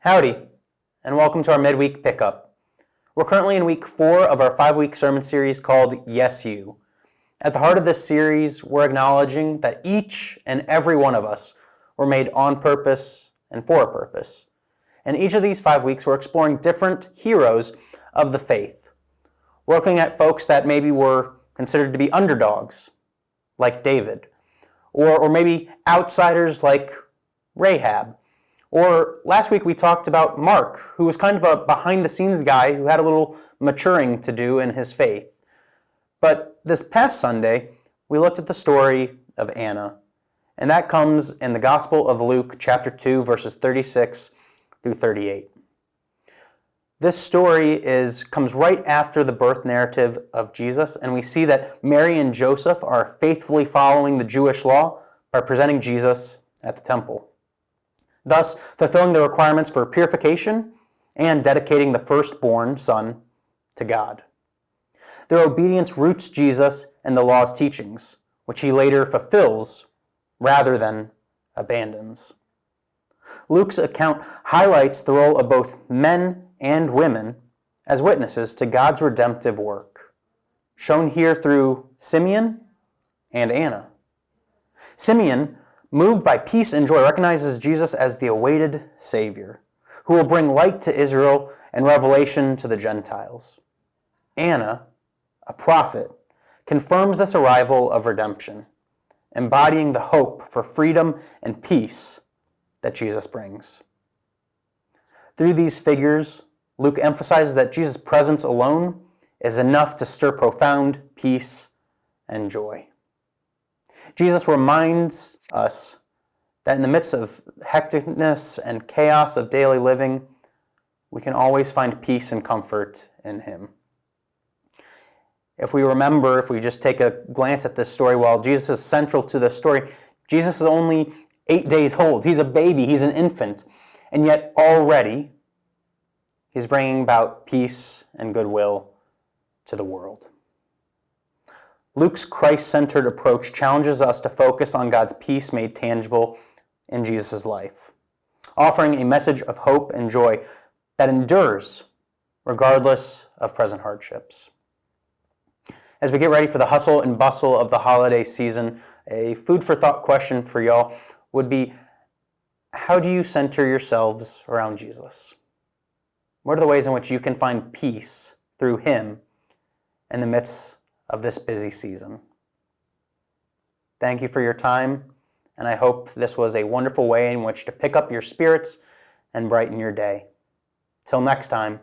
Howdy, and welcome to our midweek pickup. We're currently in week 4 of our 5-week sermon series called Yes You. At the heart of this series, we're acknowledging that each and every one of us were made on purpose and for a purpose. In each of these 5 weeks, we're exploring different heroes of the faith. We're looking at folks that maybe were considered to be underdogs, like David, or maybe outsiders like Rahab. Or last week we talked about Mark, who was kind of a behind-the-scenes guy who had a little maturing to do in his faith. But this past Sunday, we looked at the story of Anna, and that comes in the Gospel of Luke, chapter 2, verses 36 through 38. This story comes right after the birth narrative of Jesus, and we see that Mary and Joseph are faithfully following the Jewish law by presenting Jesus at the temple, thus fulfilling the requirements for purification and dedicating the firstborn son to God. Their obedience roots Jesus in the law's teachings, which he later fulfills rather than abandons. Luke's account highlights the role of both men and women as witnesses to God's redemptive work, shown here through Simeon and Anna. Simeon, moved by peace and joy, recognizes Jesus as the awaited Savior, who will bring light to Israel and revelation to the Gentiles. Anna, a prophet, confirms this arrival of redemption, embodying the hope for freedom and peace that Jesus brings. Through these figures, Luke emphasizes that Jesus' presence alone is enough to stir profound peace and joy. Jesus reminds us that in the midst of hecticness and chaos of daily living, we can always find peace and comfort in him. If we just take a glance at this story, while Jesus is central to this story, Jesus is only 8 days old. He's a baby, he's an infant, and yet already he's bringing about peace and goodwill to the world. Luke's Christ-centered approach challenges us to focus on God's peace made tangible in Jesus' life, offering a message of hope and joy that endures regardless of present hardships. As we get ready for the hustle and bustle of the holiday season, a food for thought question for y'all would be, how do you center yourselves around Jesus? What are the ways in which you can find peace through him in the midst of this busy season? Thank you for your time, and I hope this was a wonderful way in which to pick up your spirits and brighten your day. Till next time,